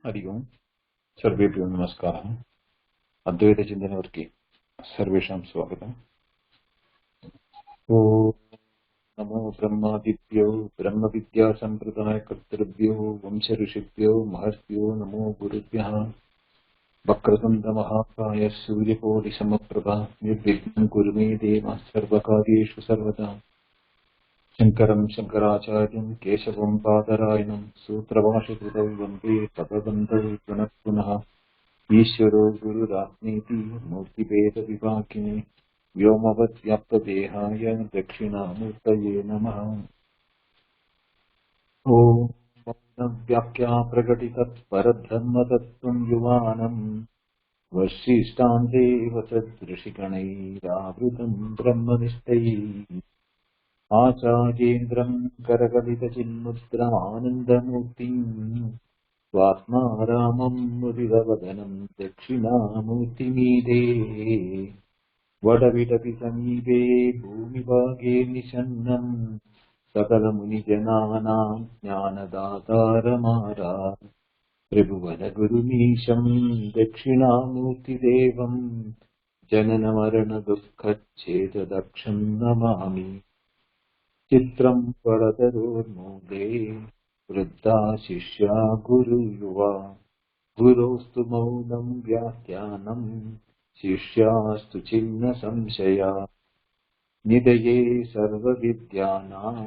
हरि ओम सर्वेभ्यो नमस्कारः। अद्वैत चिन्तनवर्गे सर्वेषां स्वागतम्। ओम नमो ब्रह्मादिभ्यो ब्रह्मविद्या सम्प्रदायकर्तृभ्यो वंश ऋषिभ्यो महर्षिभ्यो नमो गुरुभ्यः। वक्रतुण्ड महाकाय सूर्यकोटिसमप्रभा निर्विघ्नं कुरु मे देव सर्वकार्येषु सर्वदा। शङ्करं शङ्कराचार्यं केशवं बादरायणं सूत्रभाष्यकृतौ वन्दे भगवन्तौ पुनः पुनः। ईश्वरो गुरुरात्मेति मूर्तिभेदविभागिने व्योमवद्व्याप्तदेहाय दक्षिणामूर्तये नमः। ॐ मौनव्याख्या प्रकटितत्परब्रह्मतत्त्वं युवानम् वसिष्ठान्तेव सदृशिगणैरावृतं ब्रह्मनिष्ठैः आचार्येन्द्रं करकलितचिन्मुद्रमानन्दमूर्तिम् स्वात्मा रामं मुदितवदनं दक्षिणामूर्तिमीडे वडविडपि समीपे भूमिभागे निषन्नं सकलमुनिजनानां ज्ञानदातारमारात् त्रिभुवनगुरुमीशं दक्षिणामूर्तिदेवं जननमरणदुःखच्छेददक्षं नमामि। चित्रं परतरोर्मूले वृद्धा शिष्या गुरुयुवा गुरोस्तु मौनं व्याख्यानं शिष्यास्तु छिन्न संशया निधये सर्वविद्यानां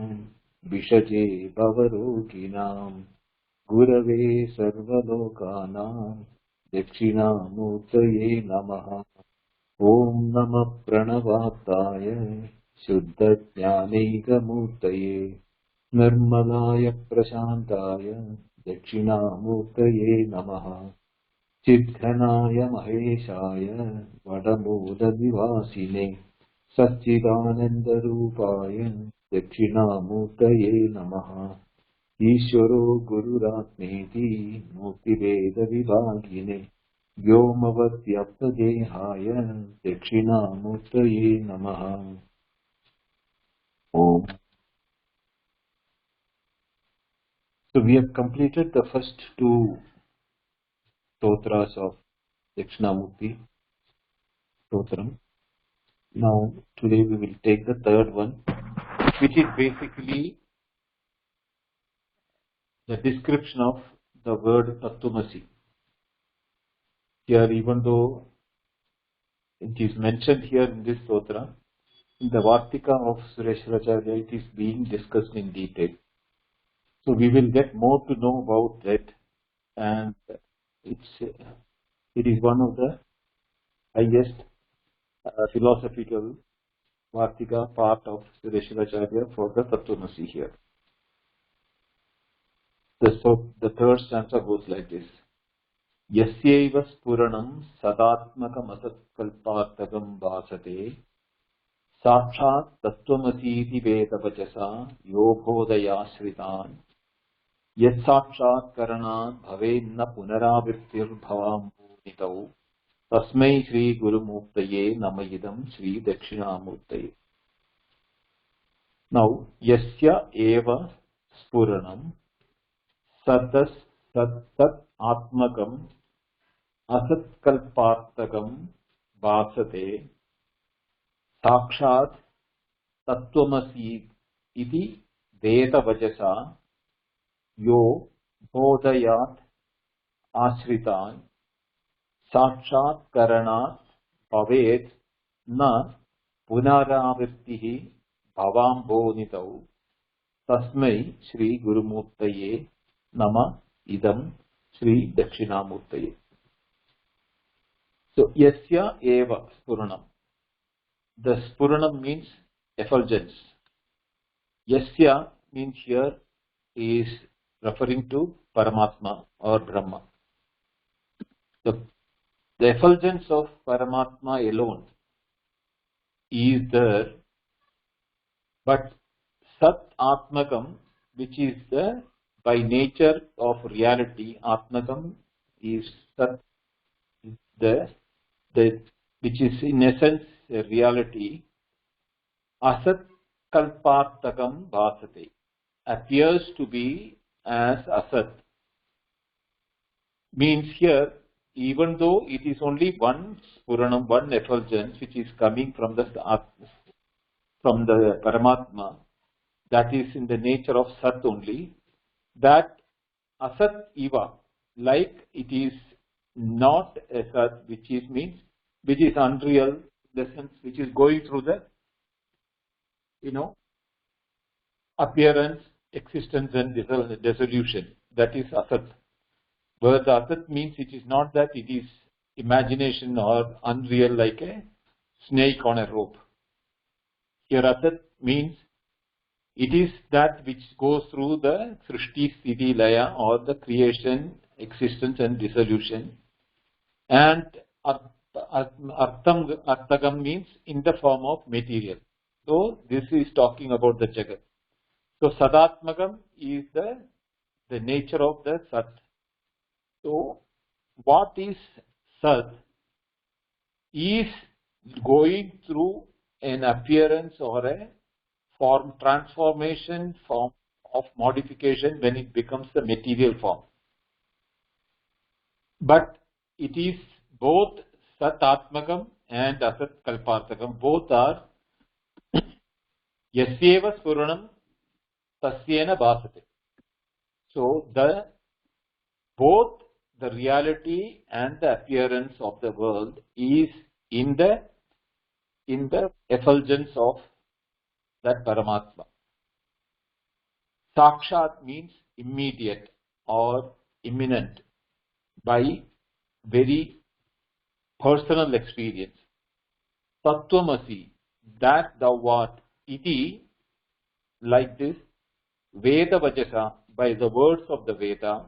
विषजे भवरोगिणां गुरवे सर्वलोकानां दक्षिणामूर्तये नमः। ॐ नमः प्रणवाताय शुद्धज्ञानैकमूर्तये निर्मलाय प्रशान्ताय दक्षिणामूर्तये नमः। चिद्घनाय महेशाय वडमूलनिवासिने सच्चिदानन्दरूपाय दक्षिणामूर्तये नमः। ईश्वरो गुरुरात्मेति मूर्तिभेदविभागिने व्योमवद्व्याप्तदेहाय दक्षिणामूर्तये नमः। Om. So we have completed the first two stotras of Dakshinamurthy Stotram. Now today we will take the third one, which is basically the description of the word Tattvamasi. Here, even though it is mentioned here in this stotra, in the Varthikas of Sri Suresuracharya it is being discussed in detail. So we will get more to know about that, and it is one of the highest philosophical Vartika part of Suresuracharya for the Tattvamasi here. The third stanza goes like this. Yasyaiva spuranam sadatmakamatatkalpartagam vasate sakshat tattvamasiti vedavachasa yobhodayasritan yat sakshat karanat bhavenna punaravirtir bhavam bhunitau tasmai Sri Gurumurtaye namayidam Sri Dakshinamurtaye. Now, yasya eva spuranam सत आत्मकम असत्कल्पार्थकम भासते साक्षात् तत्त्वमसि इति वेदवचसा यो बोधयात् आश्रितान् साक्षात्करणात् भवेत् न पुनरावृत्तिः भवाम्भोनितौ तस्मै Shri गुरुमूर्तये Nama idam Sri Dakshinamurtaye. So, yasya eva spuranam. The spuranam means effulgence. Yasya means here is referring to Paramatma or Brahma. The effulgence of Paramatma alone is there, but Sat Atmakam, which is the by nature of reality, Atmakam is Sat, which is in essence a reality. Asat Kalpartakam Bhasate appears to be as Asat. Means here, even though it is only one Spuranam, one effulgence which is coming from the Paramatma, that is in the nature of Sat only, that Asat Iva, like it is not a Sat, which is means, which is unreal, the sense which is going through the, appearance, existence and dissolution. That is Asat. Where the Asat means it is not that it is imagination or unreal like a snake on a rope. Here Asat means it is that which goes through the Srishti, Sthiti, Laya, or the creation, existence and dissolution. And Arthagam means in the form of material. So this is talking about the Jagat. So Sadatmagam is the nature of the Sat. So what is Sat is going through an appearance or a form transformation, form of modification when it becomes the material form. But it is both Sat Atmagam and Asat Kalparthagam. Both are Yasyeva Spuranam Tasyena Bhasate. So both the reality and the appearance of the world is in the effulgence of that Paramatma. Sakshat means immediate or imminent by very personal experience. Tattvamasi, that thou art, iti, like this, Veda Vajasa, by the words of the Veda.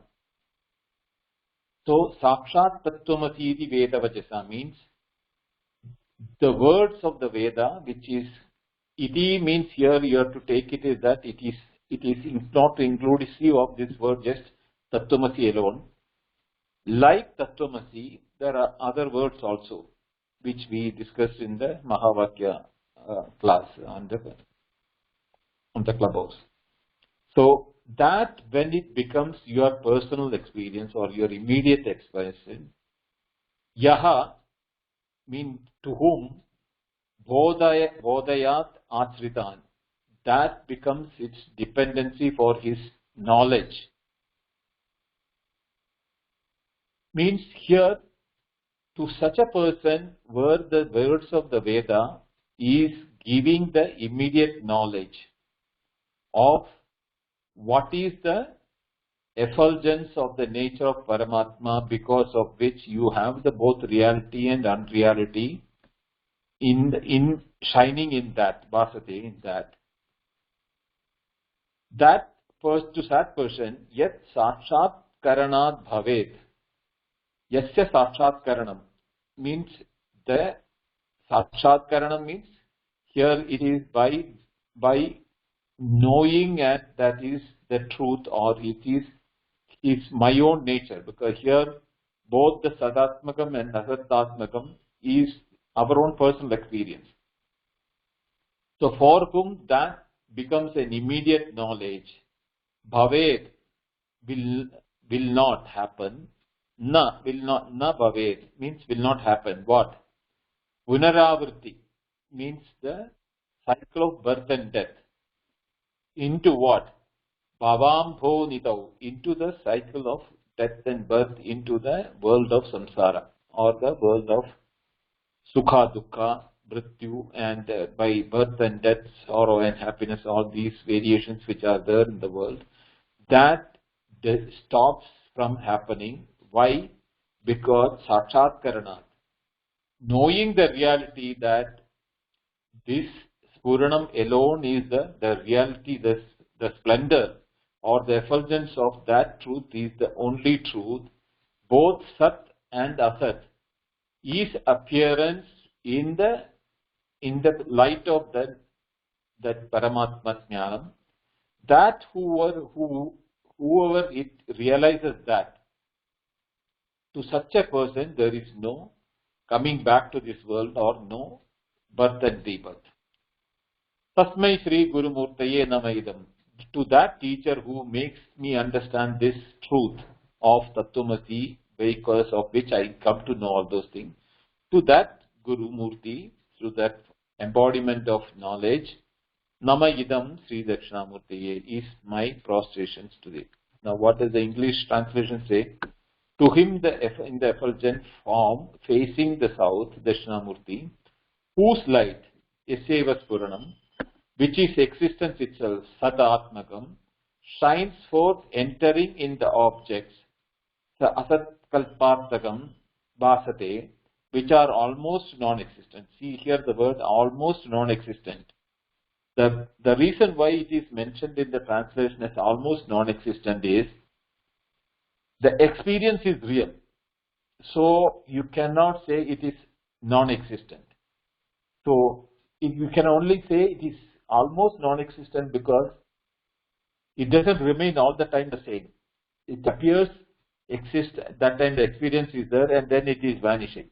So, Sakshat Tattvamasi iti Veda Vajasa means the words of the Veda, which is, iti means here you have to take it is that it is not inclusive of this word just Tattvamasi alone. Like Tattvamasi, there are other words also, which we discussed in the Mahavakya class on the clubhouse. So that when it becomes your personal experience or your immediate expression, Yaha means to whom, Bodayat Achritan, that becomes its dependency for his knowledge. Means here, to such a person where the words of the Veda is giving the immediate knowledge of what is the effulgence of the nature of Paramatma, because of which you have the both reality and unreality in shining in that, Bhasate, in that. That first to that person, yet Sakshat Karanat Bhavet. Yasya Sakshat Karanam means the Sakshat Karanam means here it is by knowing that is the truth, or it is my own nature, because here both the Sadatmakam and Asatatmakam is our own personal experience. So for whom that becomes an immediate knowledge, Bhavet will not happen. Na bhavet means will not happen. What? Punaravrti means the cycle of birth and death. Into what? Bhavambho nitau, into the cycle of death and birth, into the world of samsara, or the world of sukha, dukkha, mrityu, and by birth and death, sorrow and happiness, all these variations which are there in the world, that stops from happening. Why? Because Sakshat Karanat, knowing the reality that this Spuranam alone is the reality, the splendor or the effulgence of that truth is the only truth, both Sat and Asat is appearance in the light of that Paramatma Jnanam, that whoever it realizes that, to such a person there is no coming back to this world or no birth and rebirth. Tasmai Sri Guru Murtaye Namaidam. To that teacher who makes me understand this truth of Tattvamasi because of which I come to know all those things. To that Guru Murti, through that embodiment of knowledge, Nama Idam Sri Dakshinamurti is my prostrations today. Now what does the English translation say? To him in the effulgent form facing the south, Dakshinamurti, whose light, Yaseva Spuranam, which is existence itself, Sadatmakam, shines forth entering in the objects, the Asatkalpartakam, Basate, which are almost non-existent. See here the word almost non-existent. The reason why it is mentioned in the translation as almost non-existent is the experience is real. So you cannot say it is non-existent. So you can only say it is almost non-existent because it doesn't remain all the time the same. It appears, exists, that time the experience is there and then it is vanishing.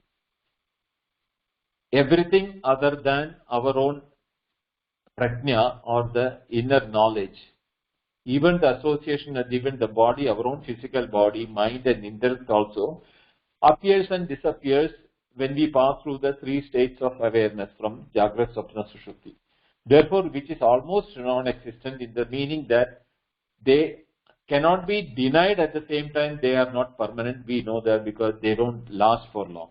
Everything other than our own prajna or the inner knowledge, even the association and even the body, our own physical body, mind and intellect also, appears and disappears when we pass through the three states of awareness from Jagrat, Swapna, Sushupti. Therefore, which is almost non-existent in the meaning that they cannot be denied at the same time they are not permanent. We know that because they don't last for long.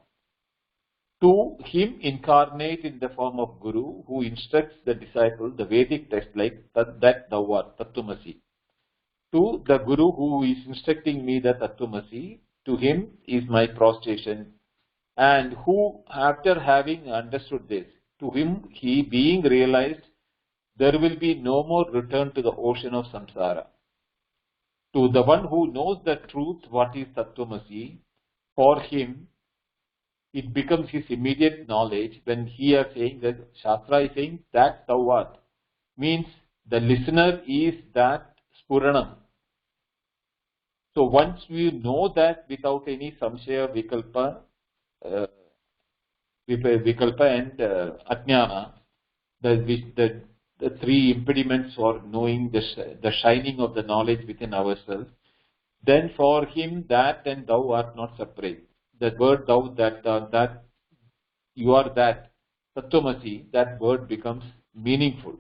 To him incarnate in the form of Guru who instructs the disciple the Vedic text like that thou art, Tattvamasi. To the Guru who is instructing me the Tattvamasi, to him is my prostration, and who after having understood this, to him he being realized, there will be no more return to the ocean of samsara. To the one who knows the truth, what is Tattvamasi, for him it becomes his immediate knowledge when he is saying that Shastra is saying that thou art, means the listener is that Spuranam. So once we know that without any samshaya, vikalpa, and ajnana, the three impediments for knowing the shining of the knowledge within ourselves, then for him that and thou art not separate. The word thou, that you are that, Tattvamasi, that word becomes meaningful.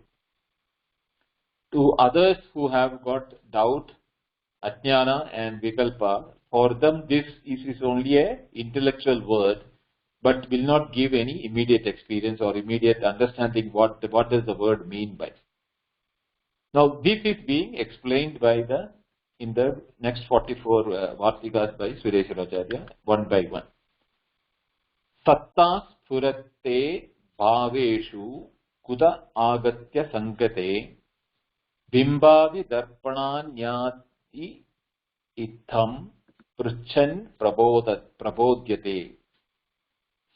To others who have got doubt, ajnana and vikalpa, for them this is only an intellectual word, but will not give any immediate experience or immediate understanding what does the word mean by. Now this is being explained by in the next 44 Varthikas by Suresuracharya, one by one. Satta spurate bhaveshu kuda agatya sangate bimbadi darpananyati itham pruchan prabodyate.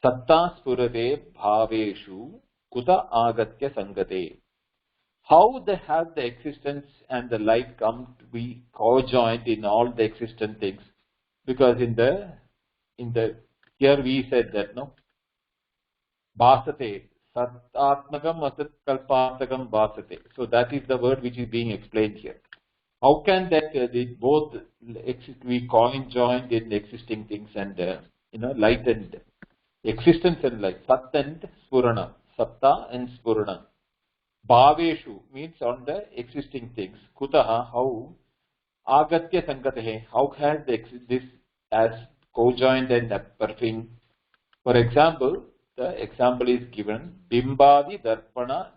Satta spurate bhaveshu kuda agatya sangate. How they have the existence and the light come to be co-joined in all the existent things? Because in the here we said that no, basate, satatmakam asatkalpatakam basate. So that is the word which is being explained here. How can that both exist, we co-joined in existing things and light and existence and light, sat and spurana, satta and spurana. Bhaveshu means on the existing things. Kutaha, how? Agatya sangatehe, how has this as co-joined and appearing? For example, the example is given, bimbadi darpana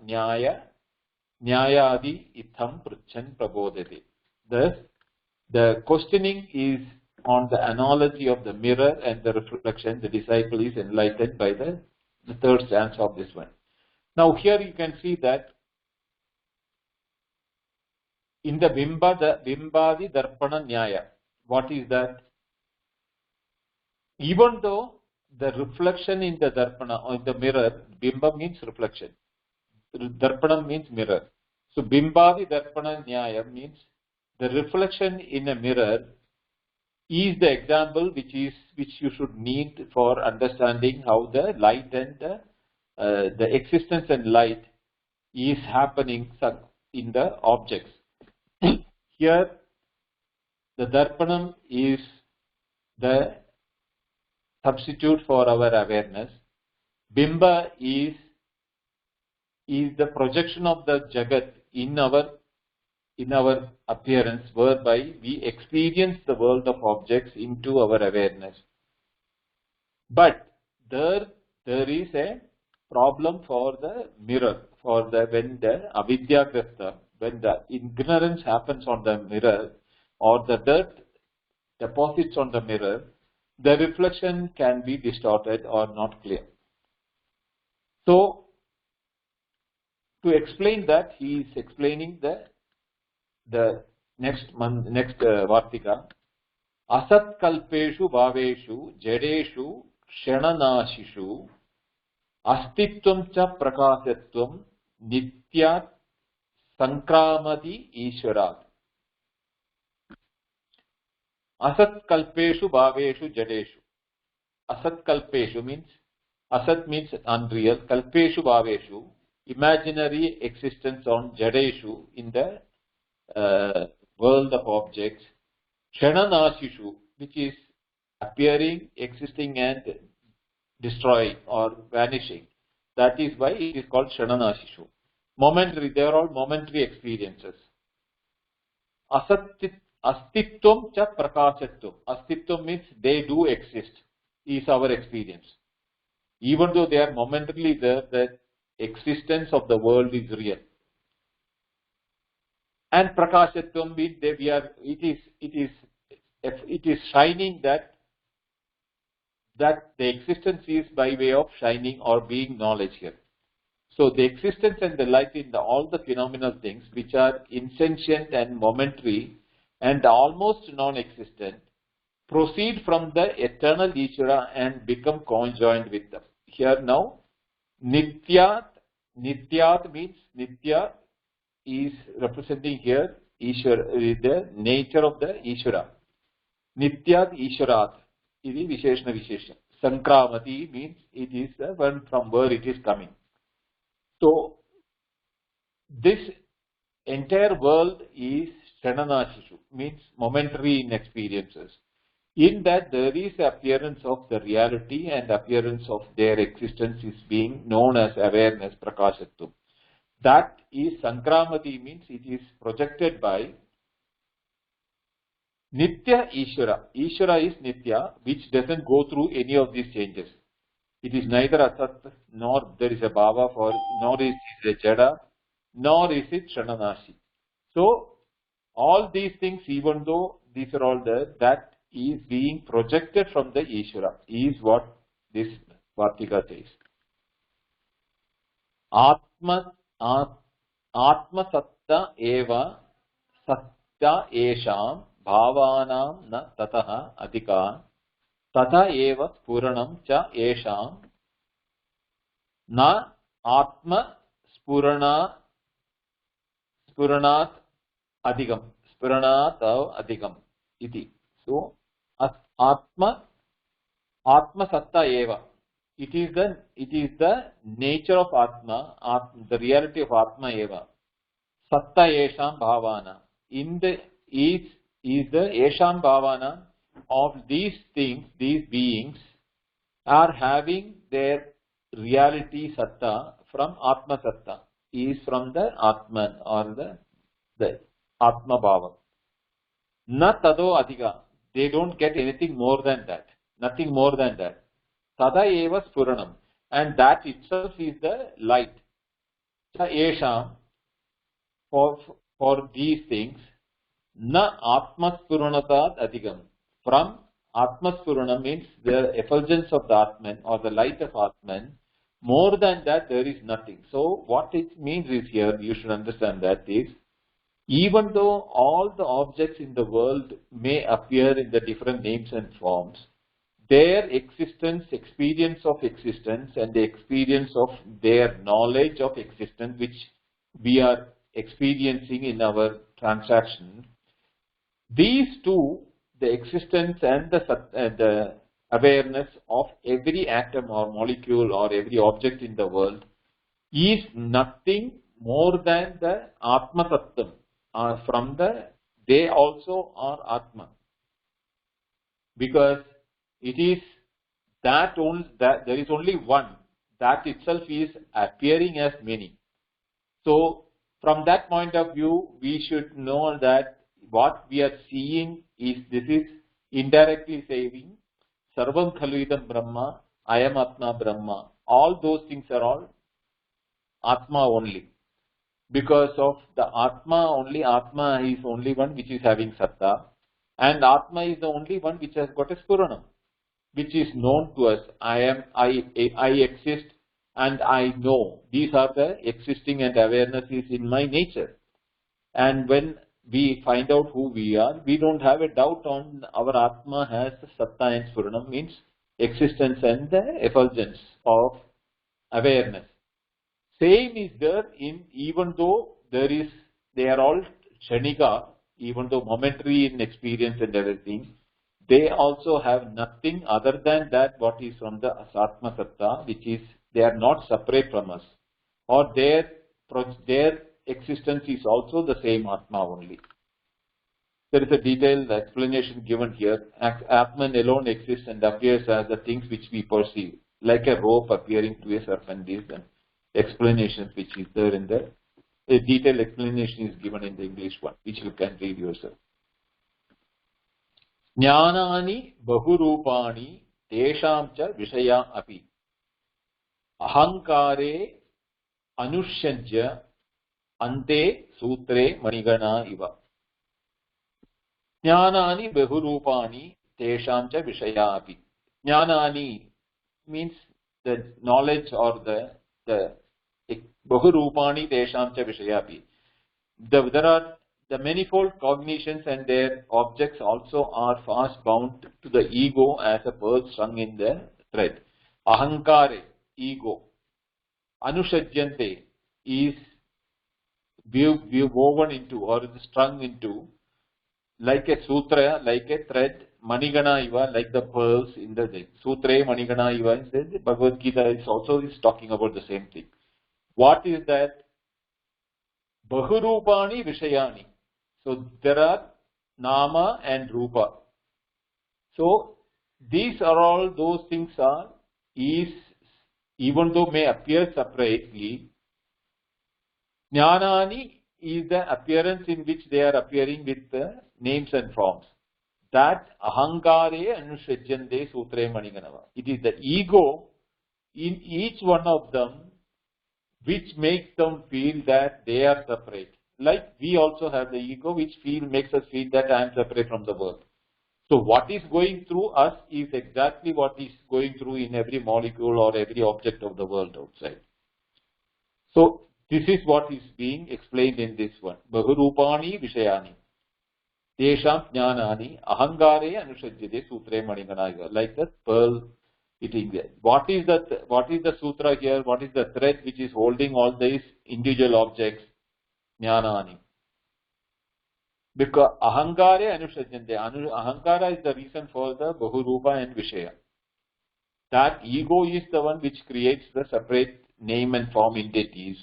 nyayadi itham pruchan prabodhati. Thus, the questioning is on the analogy of the mirror and the reflection. The disciple is enlightened by the third stanza of this one. Now here you can see that in the bimbadi darpana nyaya, what is that? Even though the reflection in the darpana or the mirror, bimba means reflection, darpana means mirror. So bimbadi darpana nyaya means the reflection in a mirror is the example which you should need for understanding how the light and the existence and light is happening in the objects. Here the darpanam is the substitute for our awareness. Bimba is the projection of the Jagat in our appearance, whereby we experience the world of objects into our awareness. But there is a problem for the mirror, when the avidyagrasta, when the ignorance happens on the mirror, or the dirt deposits on the mirror, the reflection can be distorted or not clear. So, to explain that, he is explaining the next Vartika. Asat kalpeshu bhaveshu jadeshu kshananashishu astitvam cha prakasatvam nityat sankramati ishvarat. Asat kalpeshu bhaveshu jadeshu. Asat kalpeshu means, asat means unreal, kalpeshu bhaveshu, imaginary existence on jadeshu, in the world of objects, kshananashishu, which is appearing, existing and destroying or vanishing. That is why it is called kshananashishu. Momentary, they are all momentary experiences. Astitvam cha prakasatvam. Astitvam means they do exist, is our experience. Even though they are momentarily there, the existence of the world is real. And prakasatvam means it is shining, that the existence is by way of shining or being knowledge here. So the existence and the light in all the phenomenal things which are insentient and momentary and almost non-existent proceed from the eternal Ishvara and become conjoined with them. Here now, nityat means, nitya is representing here Ishvara, the nature of the Ishvara. Nityat Ishvarat, it is Visheshna Visheshna. Sankramati means it is the one from where it is coming. So, this entire world is Shananashishu, means momentary in experiences. In that there is appearance of the reality and appearance of their existence is being known as awareness, prakashatvam. That is Sankramati, means it is projected by Nitya Ishvara. Ishvara is Nitya, which doesn't go through any of these changes. It is neither Asat, nor there is a Bhava for, nor is it a Jada, nor is it Shananashi. So, all these things, even though these are all there, that is being projected from the Ishvara, is what this Vartika says. Atma satta eva satta esham bhavanam na tataha adhika tata eva spuranam cha esham na atma spuranat adhikam iti. So atma satta eva, it is the nature of atma, the reality of atma eva. Satta esham bhavana, in the is the esham bhavana of these things, these beings are having their reality satta from atma satta, is from the atman or the atma bhava. Na tado adhiga, they don't get anything more than that, nothing more than that. Tada eva spuranam, and that itself is the light. Cha esham, for these things, na atma spuranatat adhigam. From atma spurana means the effulgence of the Atman or the light of Atman. More than that, there is nothing. So what it means is here, you should understand that is, even though all the objects in the world may appear in the different names and forms, their existence, experience of existence, and the experience of their knowledge of existence, which we are experiencing in our transaction, these two, the existence and the awareness of every atom or molecule or every object in the world is nothing more than the Atma Tattvam. They also are Atma. Because it is that there is only one, that itself is appearing as many. So from that point of view, we should know that what we are seeing is, this is indirectly saying Sarvam Khalu Idam Brahma, I am Atma Brahma. All those things are all Atma only. Because of the Atma only, Atma is only one which is having Satta, and Atma is the only one which has got a Spuranam, which is known to us. I exist and I know. These are the existing and awareness is in my nature. And when we find out who we are, we don't have a doubt on our Atma has Satta and Spuranam, means existence and the effulgence of awareness. Same is there in, even though they are all Kshanika, even though momentary in experience and everything, they also have nothing other than that what is from the Atma Satta, which is, they are not separate from us, or their existence is also the same Atma only. There is a detailed explanation given here. Atman alone exists and appears as the things which we perceive, like a rope appearing to a serpent. These explanations which is there in the a detailed explanation is given in the English one, which you can read yourself. Jnanani bahurupani tesham cha vishaya api ahankare anushajya ante sutre manigana iva. Jnanani bahurupani tesham cha vishaya api. Jnanani means the knowledge or the bahurupani tesham cha vishaya api. There are the manifold cognitions and their objects also are fast bound to the ego as a pearl strung in the thread. Ahankare, ego. Anushajyante is woven into or strung into like a sutra, like a thread. Manigana iva, like the pearls in the sutre. Manigana iva, the Bhagavad Gita is also talking about the same thing. What is that? Bahurupani Vishayani. So there are Nama and Rupa. So these are all those things are, even though may appear separately, Jnanani is the appearance in which they are appearing with the names and forms. That Ahankare Anushajyante Sutre Maniganava. It is the ego in each one of them which makes them feel that they are separate. Like we also have the ego which makes us feel that I am separate from the world. So what is going through us is exactly what is going through in every molecule or every object of the world outside. So this is what is being explained in this one. Bahurupani Vishayani. Tesham Jnanani Ahankare Anushajyate Sutre Maniganaiva. Like the pearl. What is the sutra here? What is the thread which is holding all these individual objects? Jnanani. Because Ahankare Anushajyante. Ahankara is the reason for the Bahurupa and Vishaya. That ego is the one which creates the separate name and form entities.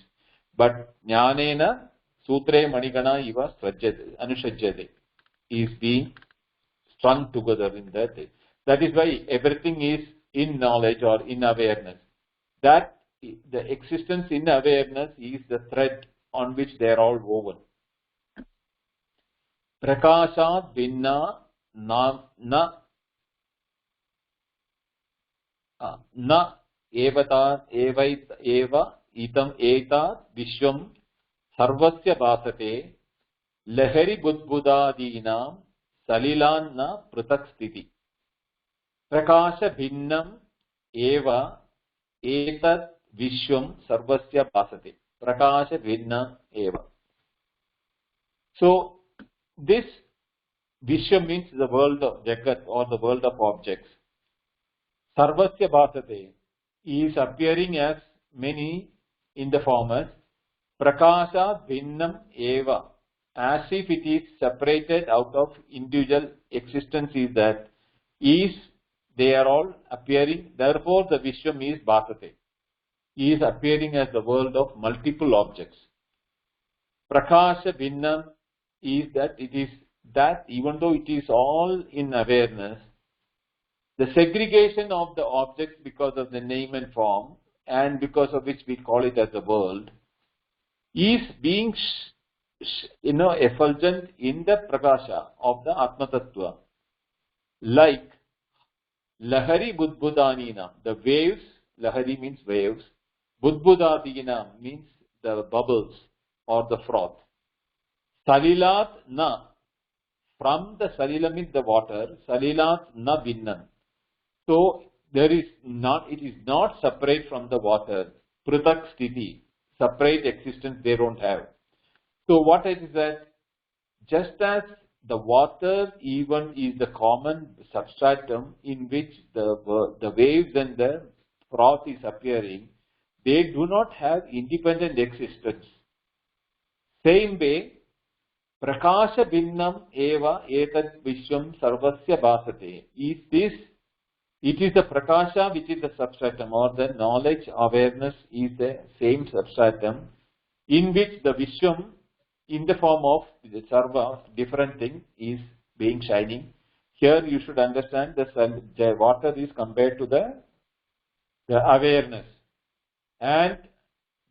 But Jnanena Sutre Manigana Iva Anushajyate is being strung together in that. That is why everything is in knowledge or in awareness. That the existence in awareness is the thread on which they are all woven. Prakashat vinna na eva itam etat vishwam sarvasya bhasate lahari budbudadinam salilan na pratak sthiti. Prakasha bhinnam eva etat vishwam sarvasya bhasate. Prakasha bhinnam eva. So this Vishwa means the world of Jagat or the world of objects. Sarvasya bhasate is appearing as many in the form as Prakasha bhinnam eva, as if it is separated out of individual existence is that is they are all appearing. Therefore the Vishwam is bhasate. He is appearing as the world of multiple objects. Prakasha bhinnam is that it is that even though it is all in awareness, the segregation of the objects because of the name and form, and because of which we call it as a world, is being effulgent in the prakasha of the Atma Tattva, like Lahari Budbudanina, the waves. Lahari means waves. Budbudadina means the bubbles or the froth. Salilat na, from the salila means the water. Salilat na vinnan. So there is not, it is not separate from the water. Prutak sthiti, separate existence they don't have. So what it is that, just as the water even is the common substratum in which the waves and the froth is appearing, they do not have independent existence. Same way, prakasha binnam eva etat vishwam sarvasya bhasate. It is the prakasha which is the substratum, or the knowledge, awareness is the same substratum in which the vishwam, in the form of the sarva, different thing, is being shining. Here you should understand the water is compared to the awareness, and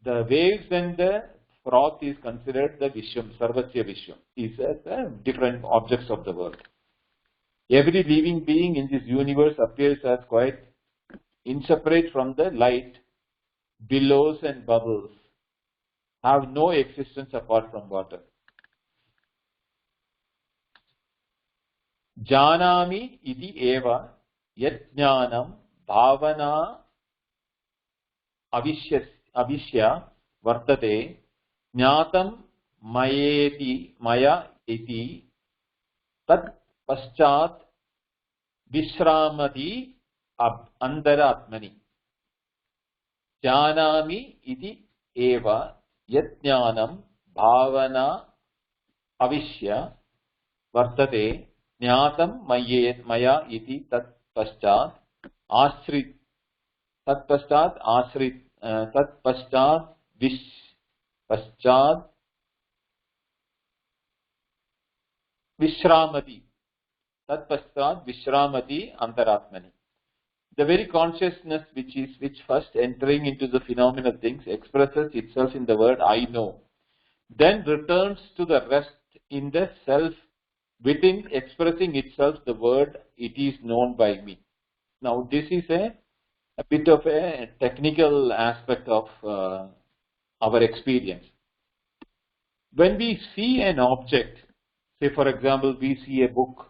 the waves and the froth is considered the vishwam, sarvasya vishwam, is different objects of the world. Every living being in this universe appears as quite inseparate from the light. Billows and bubbles have no existence apart from water. Janami iti eva yat jnanam bhavana avishya vartate jnatam maya iti tat paschat vishramati antaratmani. Janami iti eva yat jnanam bhavana avishya vartate jnatam maya iti tat paschat vishramati. Tat paschat vishramati antaratmani. The very consciousness which first entering into the phenomenal things expresses itself in the word I know, then returns to the rest in the self within, expressing itself the word it is known by me. Now this is a bit of a technical aspect of our experience. When we see an object, say for example we see a book,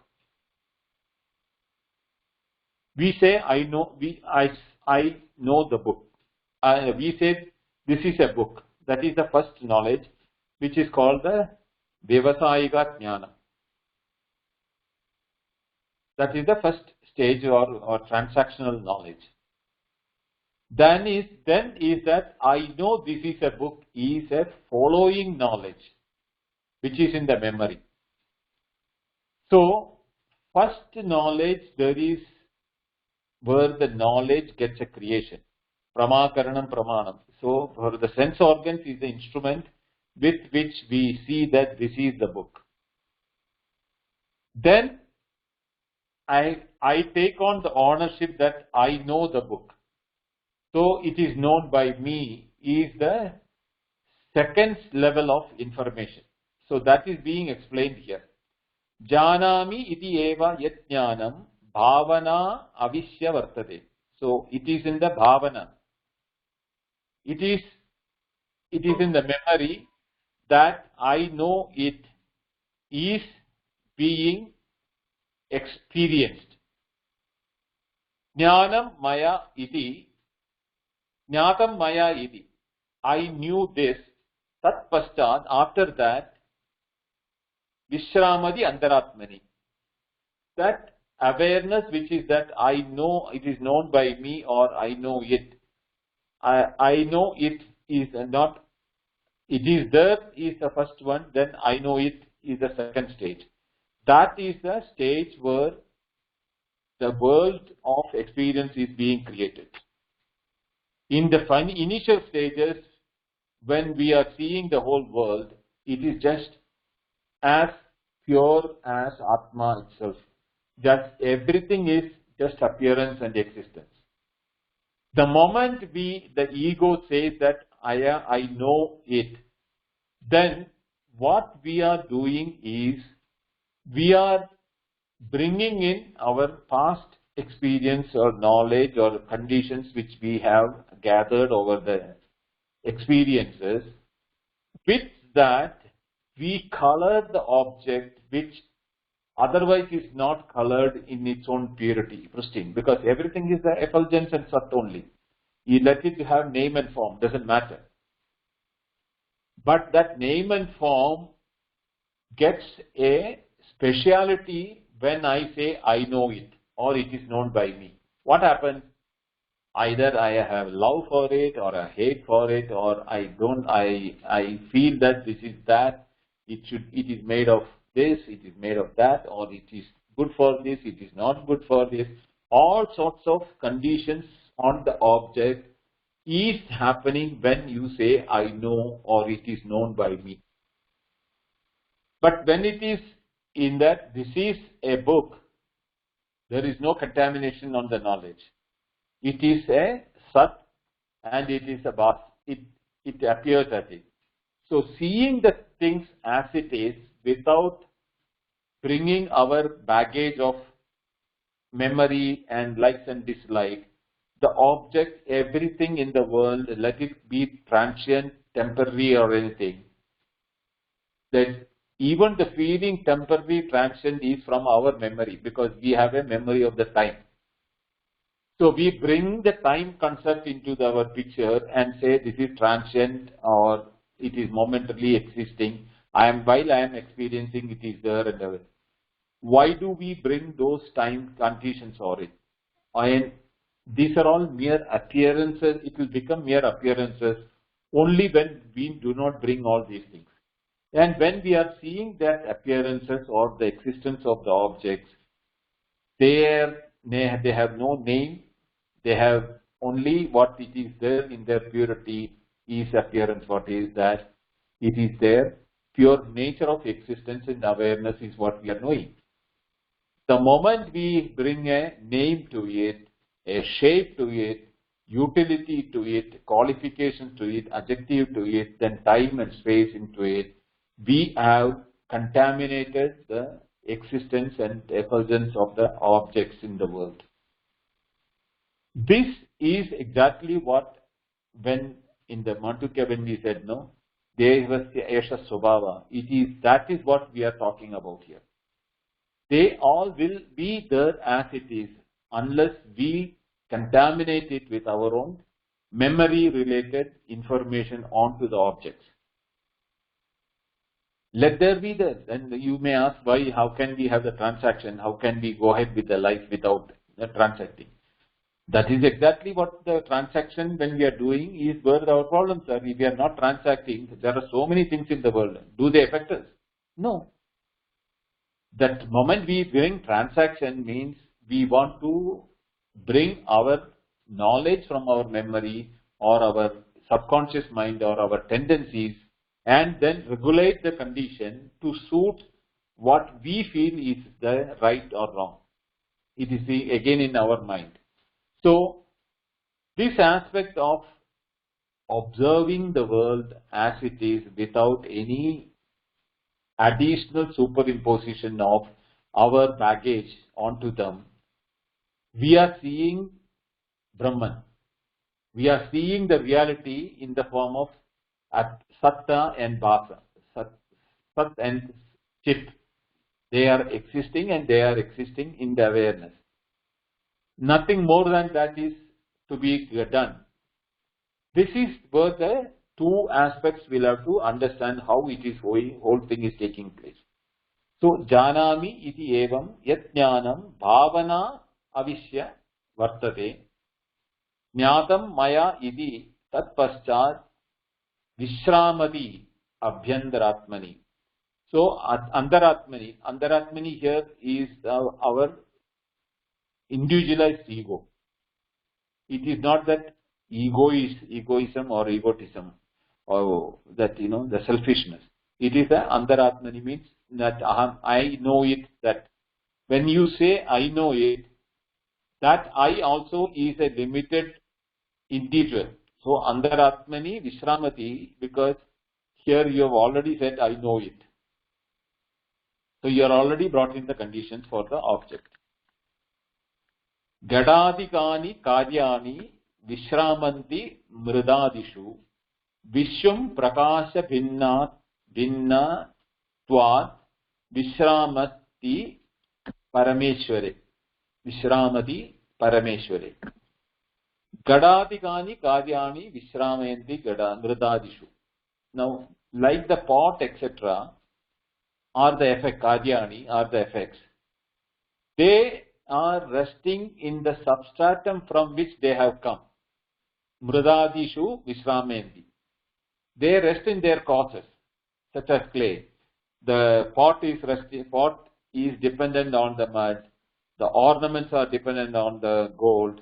we say I know the book. We say this is a book. That is the first knowledge, which is called the Vyavasayika Jnana. That is the first stage or transactional knowledge. Then is that I know this is a book is a following knowledge, which is in the memory. So first knowledge, there is where the knowledge gets a creation. Pramakaranam pramanam. So for the sense organs is the instrument with which we see that this is the book. Then I take on the ownership that I know the book. So it is known by me is the second level of information. So that is being explained here. Janami iti eva yat jnanam bhavana avishya vartate. So it is in the bhavana. It is in the memory that I know it is being experienced. Jnanam maya iti. Jnatam maya iti. I knew this. Tat paschat, after that, vishramati antaratmani. That awareness which is that I know it is known by me, or I know it. I know it is not, it is there is the first one, then I know it is the second stage. That is the stage where the world of experience is being created. In the initial stages, when we are seeing the whole world, it is just as pure as Atma itself. Just everything is just appearance and existence. The moment the ego says that I know it, then what we are doing is we are bringing in our past experience or knowledge or conditions which we have gathered over the experiences. With that, we color the object which otherwise is not colored in its own purity, pristine, because everything is the effulgence and sat only. You let it have name and form, doesn't matter. But that name and form gets a speciality when I say I know it or it is known by me. What happens? Either I have love for it or I hate for it, or I don't. I feel that this is that. It is made of this. It is made of that, or it is good for this. It is not good for this. All sorts of conditions on the object is happening when you say I know or it is known by me. But when it is in that this is a book, there is no contamination on the knowledge. It is a sat and it is a bas. It appears as it. So seeing the things as it is without bringing our baggage of memory and likes and dislikes, the object, everything in the world, let it be transient, temporary or anything, that even the feeling temporary, transient is from our memory, because we have a memory of the time. So we bring the time concept into our picture and say this is transient or it is momentarily existing. While I am experiencing, it is there and there. Why do we bring those time conditions or it? And these are all mere appearances. It will become mere appearances only when we do not bring all these things. And when we are seeing that appearances or the existence of the objects, they have no name. They have only what it is there in their purity is appearance. What is that? It is there. Pure nature of existence and awareness is what we are knowing. The moment we bring a name to it, a shape to it, utility to it, qualification to it, adjective to it, then time and space into it, we have contaminated the existence and effulgence of the objects in the world. This is exactly what, when in the Mandukya, when we said no, Devasya Esha Swabhava, that is what we are talking about here. They all will be there as it is unless we contaminate it with our own memory related information onto the objects. Let there be there. Then you may ask why, how can we have the transaction? How can we go ahead with the life without transacting? That is exactly what the transaction, when we are doing, is where our problems are. If we are not transacting, there are so many things in the world. Do they affect us? No. That moment we bring transaction means we want to bring our knowledge from our memory or our subconscious mind or our tendencies and then regulate the condition to suit what we feel is the right or wrong. It is again in our mind. So this aspect of observing the world as it is without any additional superimposition of our baggage onto them, we are seeing Brahman. We are seeing the reality in the form of Satta and Bhasa. Sat and Chit. They are existing and they are existing in the awareness. Nothing more than that is to be done. This is where the two aspects will have to understand how it is going, whole thing is taking place. So, Janami iti evam yat jnanam bhavana avishya vartate jnatam maya iti tat paschat vishramati abhyandaratmani. So, andaratmani here is our individualized ego. It is not that ego is egoism or egotism or that, the selfishness. It is the andaratmani, means that I know it, that when you say I know it, That I also is a limited individual. So, Antaratmani Vishramati, because here you have already said, I know it. So, you are already brought in the conditions for the object. Gadadikani Karyani Vishramanti Mridadishu Vishwam Prakasha Bhinna Tvat Vishramati Parameshware. Vishramati Parameshware. Gadadikani Karyani Vishramanti Mridadishu. Now, like the pot, etc., are the effect, Karyani are the effects. They are resting in the substratum from which they have come. Mridadishu Vishramanti. They rest in their causes, such as clay. The pot is dependent on the mud. The ornaments are dependent on the gold.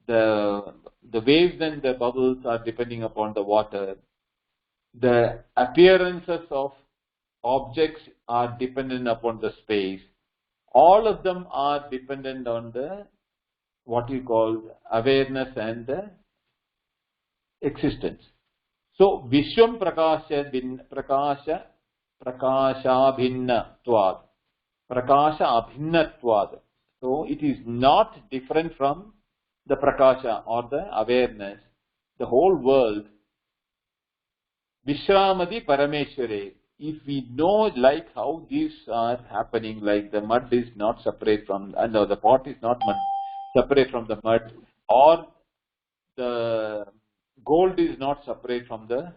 The waves and the bubbles are depending upon the water. The appearances of objects are dependent upon the space. All of them are dependent on the what you call awareness and the existence. So, Vishwam Prakasha Bhinnatvad. Prakasha Abhinnatvad. So, it is not different from the Prakasha or the awareness. The whole world. Vishramati Parameshware. If we know like how these are happening, like the mud is not separate from, no, the pot is not separate from the mud, or the gold is not separate from the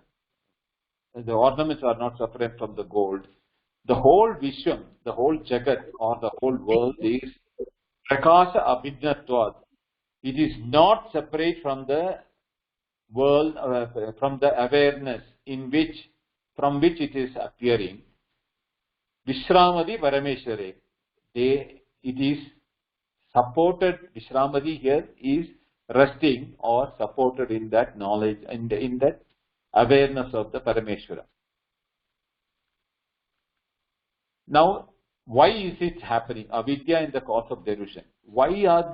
ornaments are not separate from the gold. The whole Vishwam, the whole Jagat or the whole world is Prakasha Abhinatvad. It is not separate from the world, from the awareness from which it is appearing. Vishramati Parameshware. It is supported, Vishramati here is resting or supported in that knowledge and in that awareness of the Parameshwara. Now, why is it happening? Avidya in the cause of delusion. Why are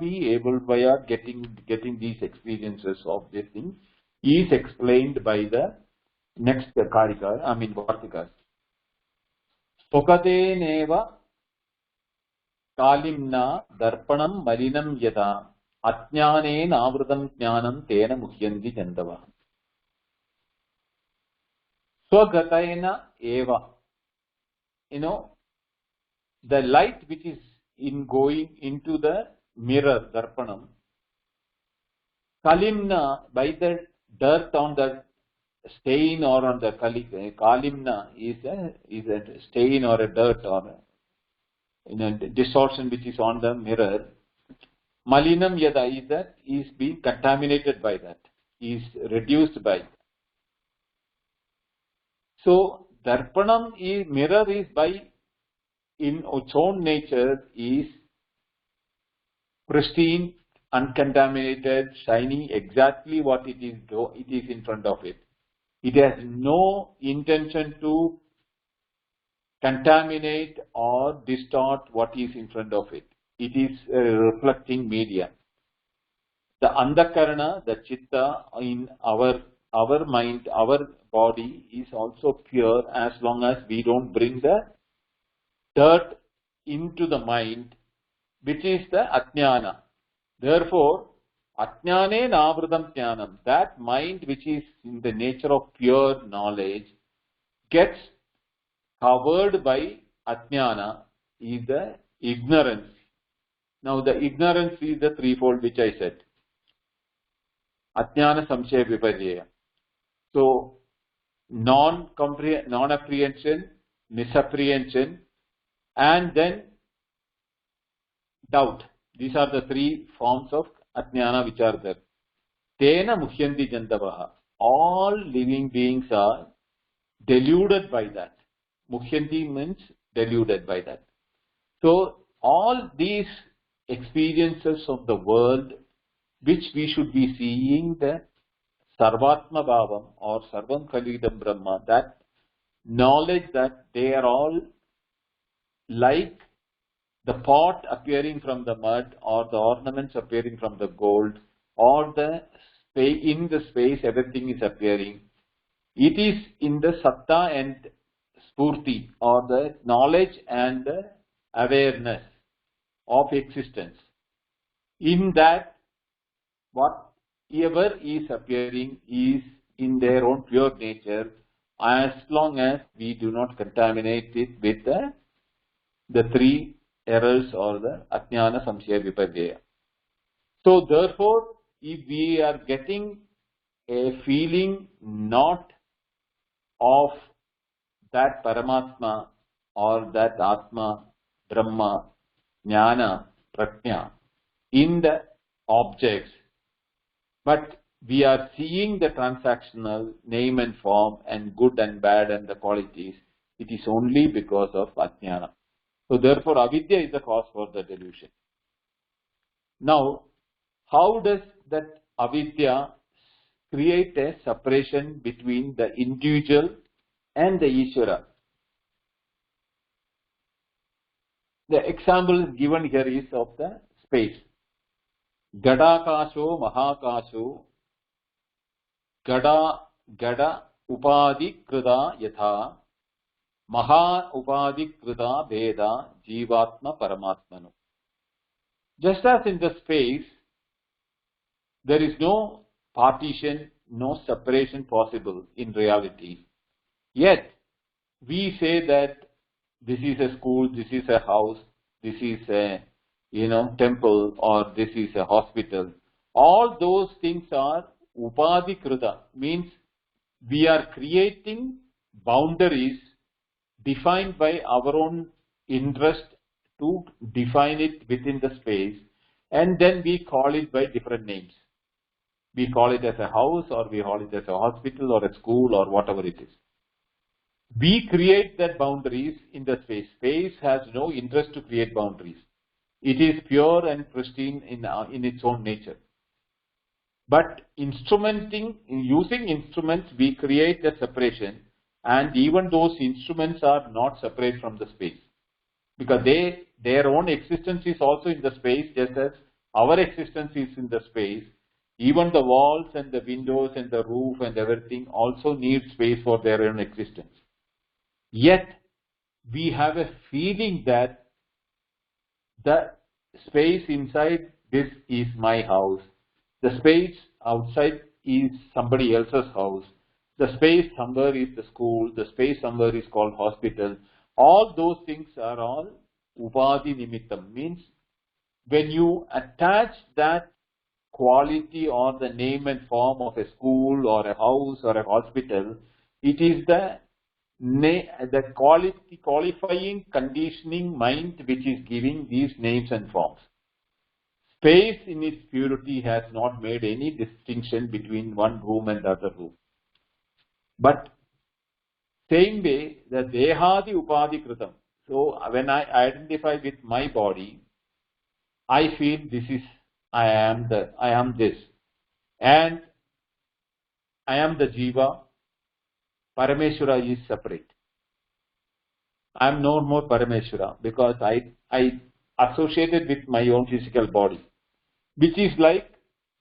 getting these experiences of these things? Is explained by the next Karika, Vartikas. Spokate neva kalimna darpanam malinam yada atnyane navrutam jnanam tena muhyanti jandava. Swagataena eva. The light which is going into the mirror, darpanam, kalimna, by the dirt on the stain or on the kalimna is a stain or a dirt or a distortion which is on the mirror. Malinam yada is being contaminated by that, is reduced by. So darpanam mirror is by in its own nature is pristine, uncontaminated, shining exactly what it is in front of it. It has no intention to contaminate or distort what is in front of it. It is a reflecting media. The andakarana, the chitta in our mind, our body is also pure as long as we don't bring the dirt into the mind, which is the ajnana. Therefore, ajnane navrutam jnanam, that mind which is in the nature of pure knowledge gets covered by ajnana, is the ignorance. Now the ignorance is the threefold which I said. Ajnana samshaya viparya. So non-apprehension, misapprehension, and then doubt. These are the three forms of ajnana which are there. Tena muhyanti jandavaha. All living beings are deluded by that. Muhyanti means deluded by that. So all these experiences of the world which we should be seeing the Sarvatma Bhavam or Sarvam Khalidam Brahma, that knowledge that they are all like the pot appearing from the mud, or the ornaments appearing from the gold, or the space, in the space everything is appearing. It is in the satta and spurti, or the knowledge and the awareness of existence. In that, whatever is appearing is in their own pure nature, as long as we do not contaminate it with the three errors or the ajnana, samshaya, vipardeya. So therefore, if we are getting a feeling not of that Paramatma or that Atma, Brahma, Jnana, Prajna in the objects, but we are seeing the transactional name and form and good and bad and the qualities, it is only because of Ajnana. So therefore, avidya is the cause for the delusion. Now, how does that avidya create a separation between the individual and the Ishvara? The example given here is of the space. Gadakasho, Mahakasho, Gada Upadi Krida Yatha, Maha Upadi Krida Veda Jivatma Paramatmanu. Just as in the space, there is no partition, no separation possible in reality. Yet, we say that this is a school, this is a house, this is a temple, or this is a hospital. All those things are upadhikrita, means we are creating boundaries defined by our own interest to define it within the space, and then we call it by different names. We call it as a house, or we call it as a hospital, or a school, or whatever it is. We create that boundaries in the space. Space has no interest to create boundaries. It is pure and pristine in its own nature. But using instruments, we create a separation, and even those instruments are not separate from the space, because their own existence is also in the space, just as our existence is in the space. Even the walls and the windows and the roof and everything also need space for their own existence. Yet, we have a feeling that the space inside this is my house, the space outside is somebody else's house, the space somewhere is the school, the space somewhere is called hospital. All those things are all upadhi nimittam, means when you attach that quality or the name and form of a school or a house or a hospital, it is the qualifying, conditioning mind which is giving these names and forms. Space in its purity has not made any distinction between one room and the other room. But same way, the dehadi upadhi kritam. So when I identify with my body, I feel I am this, and I am the jiva. Parameshwara is separate. I am no more Parameshwara because I associated with my own physical body, which is like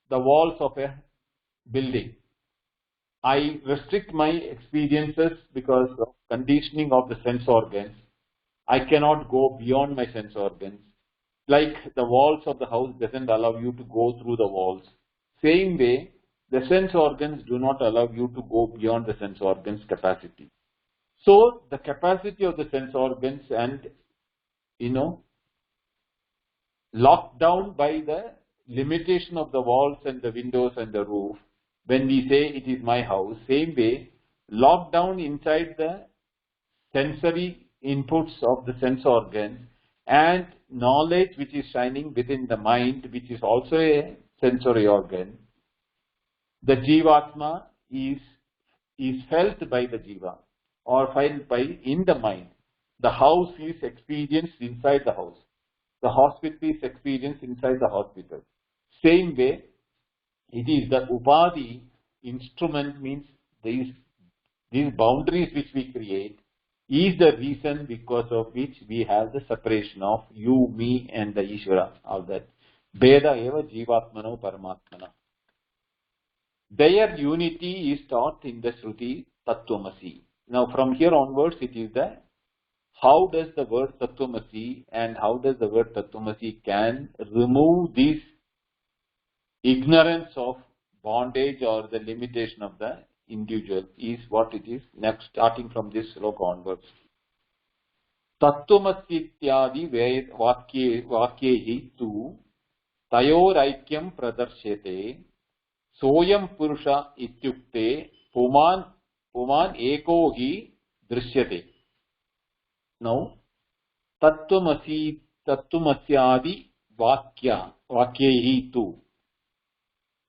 the walls of a building. I restrict my experiences because of conditioning of the sense organs. I cannot go beyond my sense organs. Like the walls of the house doesn't allow you to go through the walls. Same way, the sense organs do not allow you to go beyond the sense organs capacity. So the capacity of the sense organs and locked down by the limitation of the walls and the windows and the roof. When we say it is my house, same way, locked down inside the sensory inputs of the sense organs and knowledge which is shining within the mind, which is also a sensory organ. The jivatma is felt by the jiva or felt by in the mind. The house is experienced inside the house. The hospital is experienced inside the hospital. Same way, it is the upadhi instrument, means these boundaries which we create is the reason because of which we have the separation of you, me and the Ishvara, all that. Veda eva jivatmano paramatmana. Their unity is taught in the Shruti Tattvamasi. Now from here onwards it is the how does the word Tattvamasi and how does the word Tattvamasi can remove this ignorance of bondage or the limitation of the individual is what it is next starting from this sloka onwards. Tattvamasi ityadi vakyehi tu tayoraikyam pradarshete soyam purusha ityukte puman eko hi drishyate. Now, Tattvamasyadi vakyehi tu.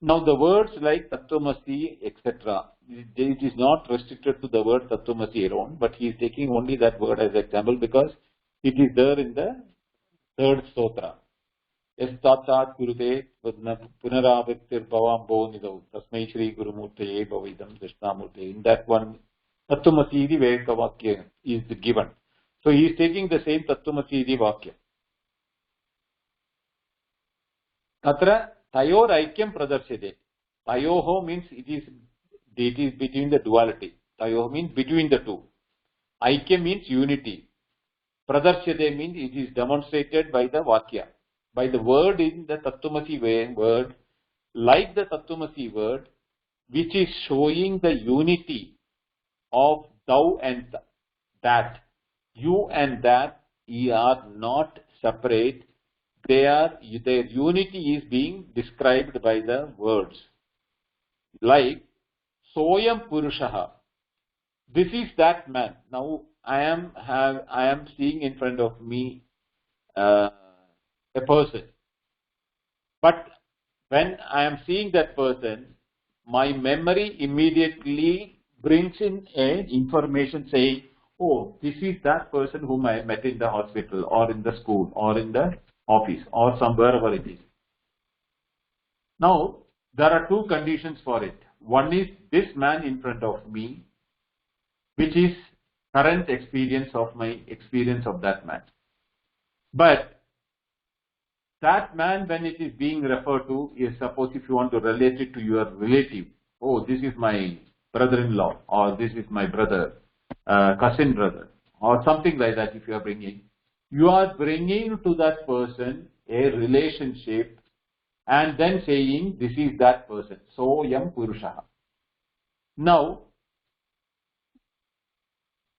Now, the words like Tattvamasi, etc., it is not restricted to the word Tattvamasi alone, but he is taking only that word as example because it is there in the third stotra. Estatat kurute punaraviktir bhavambo nidau tasmai shri gurumurtaye bhavidam Dakshinamurthy. In that one, Tattvamasi iti Vedavakya is given. So he is taking the same Tattvamasi iti Vakya. Atra tayor aikyam pradarshate. Tayoho means it is between the duality. Tayoho means between the two. Aikyam means unity. Pradarshate means it is demonstrated by the Vakya. By the word in the Tattvamasi word, like the Tattvamasi word, which is showing the unity of thou and that. You and that are not separate. Their unity is being described by the words. Like Soyam Purushaha. This is that man. Now I am seeing in front of me a person. But when I am seeing that person, my memory immediately brings in an information saying, oh, this is that person whom I met in the hospital or in the school or in the office or somewhere wherever it is. Now, there are two conditions for it. One is this man in front of me, which is current experience of my experience of that man. But that man, when it is being referred to, is suppose if you want to relate it to your relative. Oh, this is my brother-in-law or this is my brother. Cousin brother or something like that. If you are bringing to that person a relationship and then saying this is that person. So yam purusha. Now,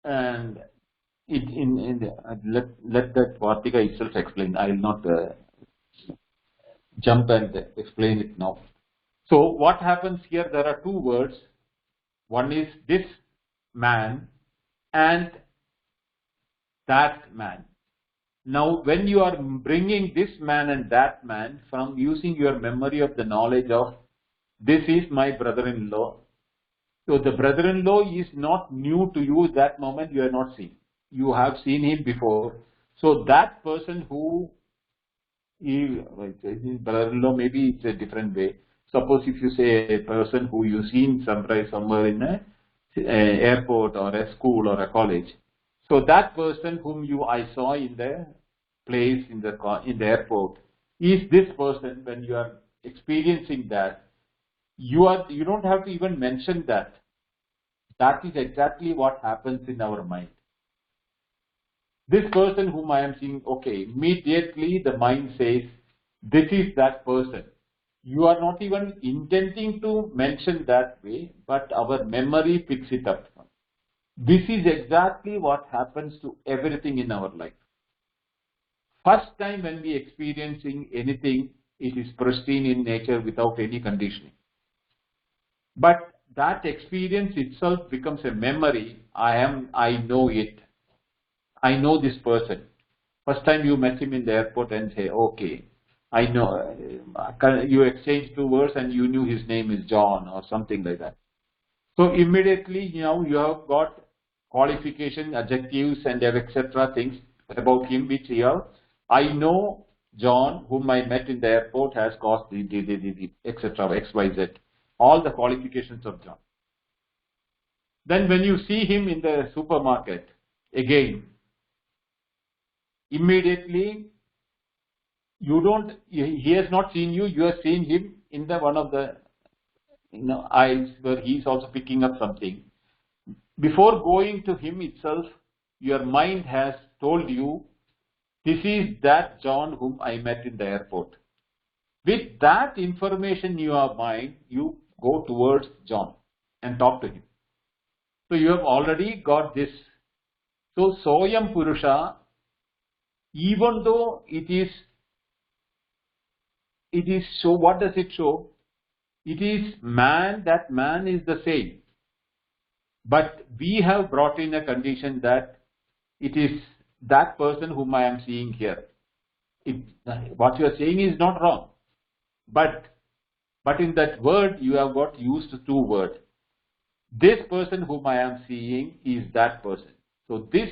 and let that Vartika itself explain. I will not jump and explain it now. So what happens here? There are two words. One is this man and that man. Now, when you are bringing this man and that man from using your memory of the knowledge of this is my brother-in-law. So the brother-in-law is not new to you. That moment you are not seen. You have seen him before. So that person who is brother-in-law, maybe it's a different way. Suppose if you say a person who you seen somewhere in a airport or a school or a college. So that person whom I saw in the place in the airport is this person. When you are experiencing that, you don't have to even mention that. That is exactly what happens in our mind. This person whom I am seeing, okay, immediately the mind says, this is that person. You are not even intending to mention that way, but our memory picks it up. This is exactly what happens to everything in our life. First time when we experiencing anything, it is pristine in nature without any conditioning. But that experience itself becomes a memory. I know it. I know this person. First time you met him in the airport and say, okay, I know. You exchange two words and you knew his name is John or something like that. So immediately now you have got qualification, adjectives and etc. things about him which you have. I know John, whom I met in the airport, has caused the etc. X, Y, Z. All the qualifications of John. Then when you see him in the supermarket, again, immediately he has not seen you, you have seen him in the one of the aisles where he is also picking up something. Before going to him itself, your mind has told you, this is that John whom I met in the airport. With that information in your mind, you go towards John and talk to him. So you have already got this. So Soyam Purusha, even though it is so, what does it show? It is man, that man is the same. But we have brought in a condition that it is that person whom I am seeing here. What you are saying is not wrong. But in that word you have got used two words. This person whom I am seeing is that person. So this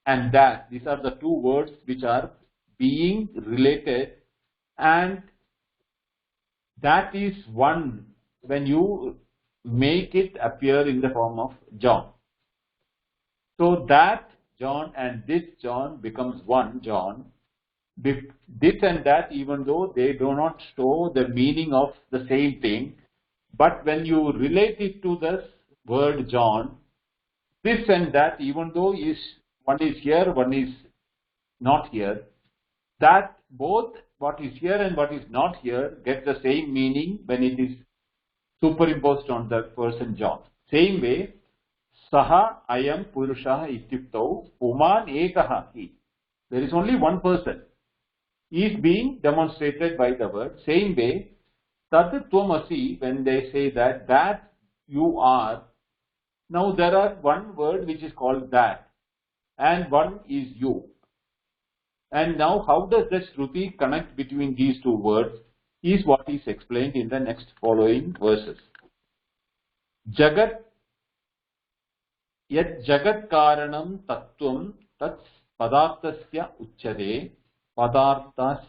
and that, these are the two words which are being related, and that is one when you make it appear in the form of John. So that John and this John becomes one John. This and that, even though they do not show the meaning of the same thing, but when you relate it to the word John, this and that, even though one is here, one is not here, that both what is here and what is not here get the same meaning when it is superimposed on the person John. Same way, Saha ayam Purusha ityuktau Puman ekaha hi. There is only one person. Is being demonstrated by the word. Same way, Tat Tvamasi, when they say that you are, now there are one word which is called that, and one is you. And now how does the Shruti connect between these two words is what is explained in the next following verses. Jagat Yat Jagat Karanam Tattvam Tat Padarthasya Uchyate Padarthah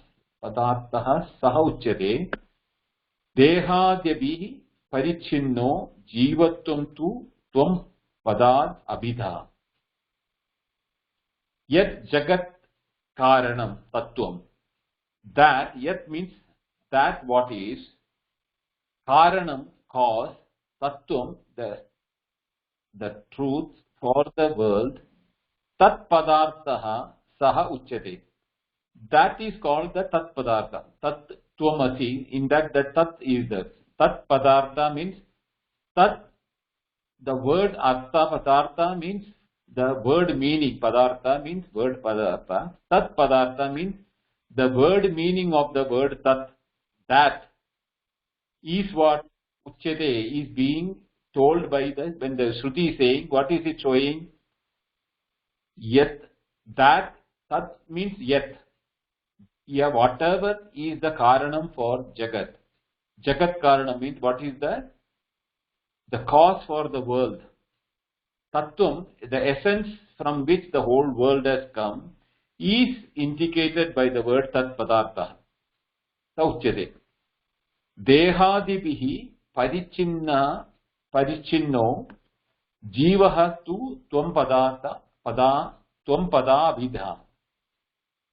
Saha Uchyate Dehadyabihi Parichinno Jivatvam Tu Tvam Padad Abhidha. Yat Jagat Karanam Tattvam. That, yat means that what is, Karanam, cause, Tattvam, the truth for the world, Tat Padarthaha Saha Uchyate. That is called the Tat Padartha. Tat Tvamasi, in that the Tat is the Tat Padartha means Tat, the word Artha Padartha means the word meaning. Padartha means word Padartha. Tat Padartha means the word meaning of the word Tat. That is what Uchyate is being told by when the Shruti is saying, what is it showing? Yet, that, Tat means yet. Yeah, whatever is the Karanam for Jagat. Jagat Karanam means what is the cause for the world. Tattvam, the essence from which the whole world has come, is indicated by the word Tat Padartha. Sauchyate. Dehadibihi Parichinno Jivaha tu Tvam Pada Abhidha.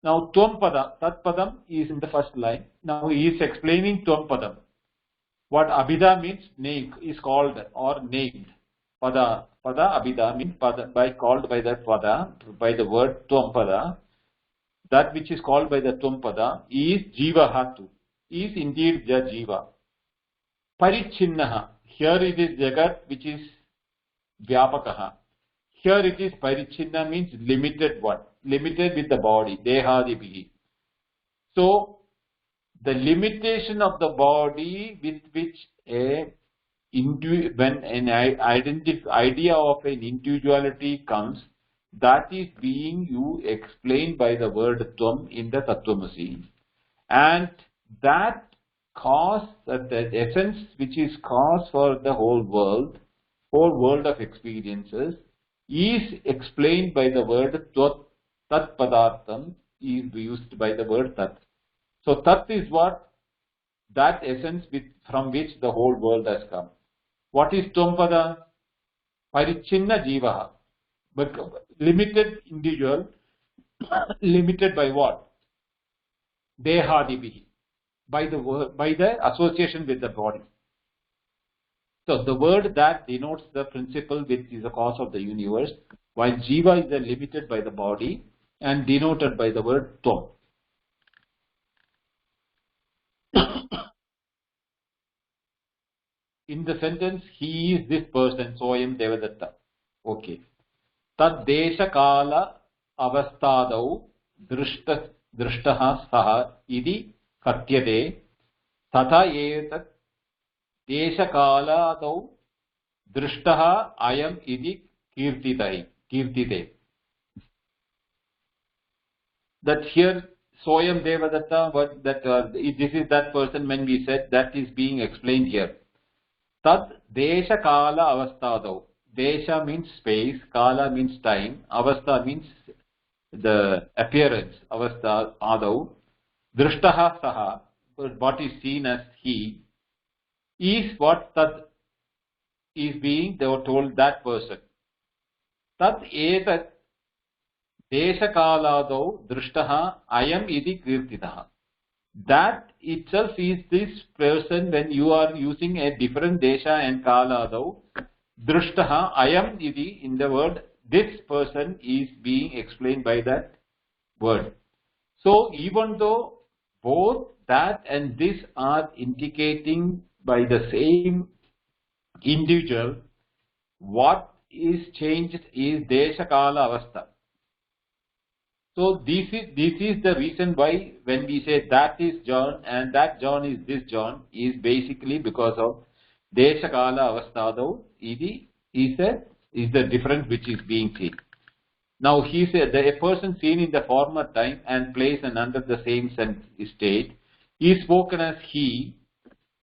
Now Tvam Pada, Tat Padam is in the first line. Now he is explaining Tvam Padam. What Abhidha means, name, is called or named. Pada Abhidha means called by that Pada, by the word Tvam Pada. That which is called by the Tvam Pada is Jivahatu, is indeed the Jiva. Parichinnaha, here it is Jagat which is Vyapakaha. Here it is Parichinna means limited one, limited with the body, Dehadibihi. So, the limitation of the body with which when an idea of an individuality comes, that is being explained by the word Tvam in the Tattvamasi. And that cause, the essence which is cause for the whole world of experiences, is explained by the word Tat Padartham, is used by the word Tat. So Tat is what? That essence from which the whole world has come. What is Tvam Pada? Parichinna Jivaha. But limited individual, limited by what? Dehadibihi, by the association with the body. So the word that denotes the principle which is the cause of the universe, while Jiva is limited by the body and denoted by the word Tvam. In the sentence, he is this person, Soyam Devadatta. Okay. Tad desha kala avastadau drishtaha saha idi katyade tata etat desha kala adau drishtaha ayam idi kirtite. That here Soyam Devadatta, this is that person when we said that is being explained here. Tad desha kala avastadau. Desha means space, kala means time, avastha means the appearance, avastha adau. Drishtaha saha, what is seen as he, is what tad is being, they were told that person. Tad etat desha kaladau drishtaha ayam idi kirtitaha. That itself is this person when you are using a different desha and kala adau. Drishtaha ayam idi, in the word, this person is being explained by that word. So even though both that and this are indicating by the same individual, what is changed is desha kala avastha. So this is the reason why when we say that is John and that John is this John, is basically because of desha kala avasthadau idi is the difference which is being seen. Now he said that a person seen in the former time and place and under the same state is spoken as he,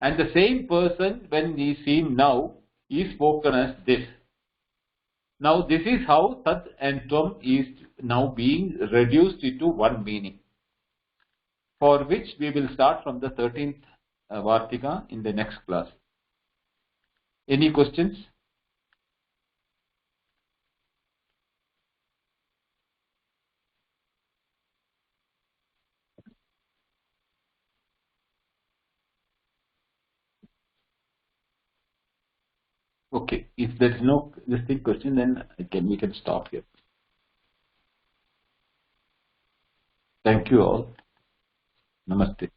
and the same person when he is seen now is spoken as this. Now this is how Tad and Tvam is now being reduced into one meaning, for which we will start from the 13th Vartika in the next class. Any questions? Okay, if there is no distinct question, then we can stop here. Thank you all. Namaste.